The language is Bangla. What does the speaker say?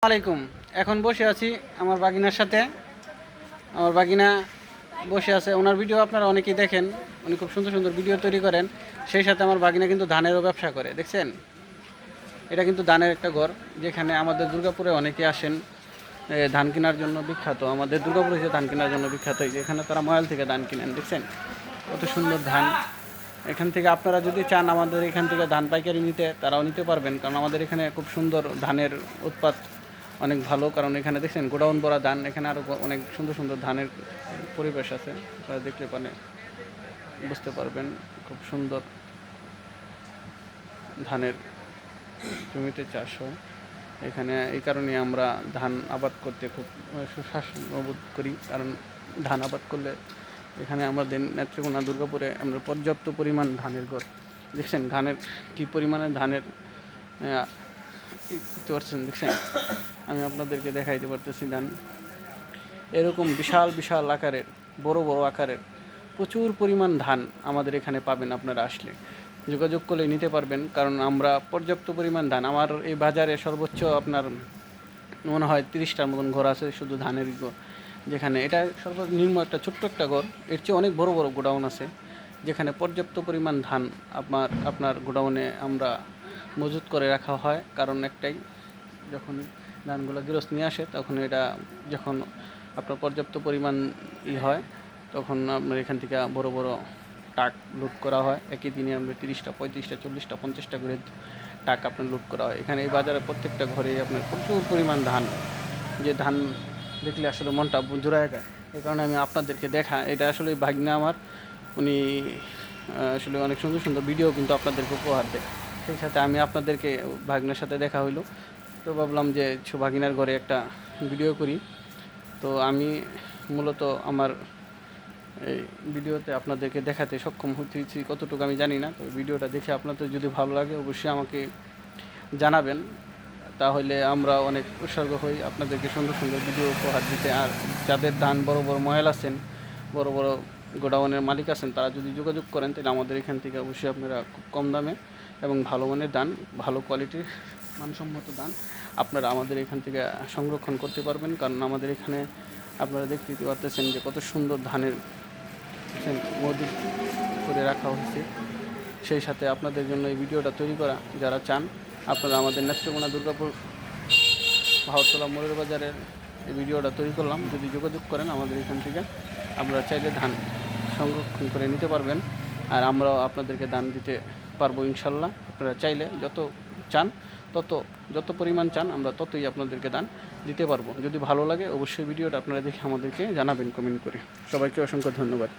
আলাইকুম। এখন বসে আছি আমার বাগিনার সাথে। আমার বাগিনা বসে আছে, ওনার ভিডিও আপনারা অনেকেই দেখেন। উনি খুব সুন্দর সুন্দর ভিডিও তৈরি করেন। সেই সাথে আমার বাগিনা কিন্তু ধানেরও ব্যবসা করে, দেখছেন। এটা কিন্তু ধানের একটা ঘর, যেখানে আমাদের দুর্গাপুরে অনেকে আসেন ধান কেনার জন্য বিখ্যাত। আমাদের দুর্গাপুরে যে ধান কেনার জন্য বিখ্যাত, এখানে তারা ময়াল থেকে ধান কিনেন, দেখছেন কত সুন্দর ধান। এখান থেকে আপনারা যদি চান আমাদের এখান থেকে ধান পাইকারি নিতে, তারাও নিতে পারবেন, কারণ আমাদের এখানে খুব সুন্দর ধানের উৎপাদ অনেক ভালো। কারণ এখানে দেখছেন গোডাউন ভরা ধান, এখানে আরও অনেক সুন্দর সুন্দর ধানের পরিবেশ আছে। আপনারা দেখলে বুঝতে পারবেন খুব সুন্দর ধানের জমিতে চাষ হয় এখানে। এই কারণে আমরা ধান আবাদ করতে খুব সুস্বাস্থ্যবোধ করি, কারণ ধান আবাদ করলে এখানে আমাদের নেত্রকোনা দুর্গাপুরে আমরা পর্যাপ্ত পরিমাণ ধানের ঘর, দেখছেন ধানের কী পরিমাণে ধানের করতে পারছেন, দেখছেন। আমি আপনাদেরকে দেখাইতে পারতেছি ধান এরকম বিশাল বিশাল আকারের, বড় বড় আকারের প্রচুর পরিমাণ ধান আমাদের এখানে পাবেন। আপনারা আসলে যোগাযোগ করলে নিতে পারবেন, কারণ আমরা পর্যাপ্ত পরিমাণ ধান, আমার এই বাজারে সর্বোচ্চ আপনার মনে হয় 30টার মতন ঘর আছে শুধু ধানের ঘর। যেখানে এটা সর্বনিম্ন একটা ছোট্ট একটা ঘর, এর চেয়ে অনেক বড় বড় গোডাউন আছে, যেখানে পর্যাপ্ত পরিমাণ ধান আপনার গোডাউনে আমরা মজুত করে রাখা হয়। কারণ একটাই, যখন ধানগুলো গৃহস্থ নিয়ে আসে, তখন এটা যখন আপনার পর্যাপ্ত পরিমাণ হয়, তখন আপনার এখান থেকে বড় বড় ট্রাক লোড করা হয়। একই দিনে আমরা 30টা 35টা 40টা 50টা করে ট্রাক আপনার লোড করা হয় এখানে। এই বাজারে প্রত্যেকটা ঘরে আপনার প্রচুর পরিমাণ ধান, যে ধান দেখলে আসলে মনটা জোড়ায় যায়। এই কারণে আমি আপনাদেরকে দেখা, এটা আসলে ভাগ্না আমার, উনি আসলে অনেক সুন্দর সুন্দর ভিডিও কিন্তু আপনাদেরকে উপহার দেয়। সেই সাথে আমি আপনাদেরকে ভাগ্নের সাথে দেখা হইলো, তো ভাবলাম যে ভাগিনার ঘরে একটা ভিডিও করি। তো আমি মূলত আমার এই ভিডিওতে আপনাদেরকে দেখাতে সক্ষম হচ্ছি কতটুকু আমি জানি না। তো ভিডিওটা দেখে আপনাদের যদি ভালো লাগে অবশ্যই আমাকে জানাবেন, তাহলে আমরা অনেক উৎসর্গ হই আপনাদেরকে সুন্দর সুন্দর ভিডিও উপহার দিতে। আর যাদের ধান বড় বড় মহল আছেন, বড় বড় গোডাউনের মালিক আছেন, তারা যদি যোগাযোগ করেন, তাহলে আমাদের এখান থেকে অবশ্যই আপনারা খুব কম দামে এবং ভালো মানের ধান, ভালো কোয়ালিটির মানসম্মত ধান আপনারা আমাদের এখান থেকে সংরক্ষণ করতে পারবেন। কারণ আমাদের এখানে আপনারা দেখতে পারতেছেন যে কত সুন্দর ধানের মজুত করে রাখা হয়েছে। সেই সাথে আপনাদের জন্য এই ভিডিওটা তৈরি করা, যারা চান আপনারা আমাদের নেত্রকোনা দুর্গাপুর ভারততলা মোড়ের বাজারের এই ভিডিওটা তৈরি করলাম, যদি যোগাযোগ করেন আমাদের এখান থেকে, আপনারা চাইলে ধান সংরক্ষণ করে নিতে পারবেন। আর আমরাও আপনাদেরকে দান দিতে পারবো ইনশাল্লাহ। আপনারা চাইলে যত চান যত পরিমাণ চান আমরা ততই আপনাদেরকে দান দিতে পারবো। যদি ভালো লাগে অবশ্যই ভিডিওটা আপনারা দেখে আমাদেরকে জানাবেন কমেন্ট করে। সবাইকে অসংখ্য ধন্যবাদ।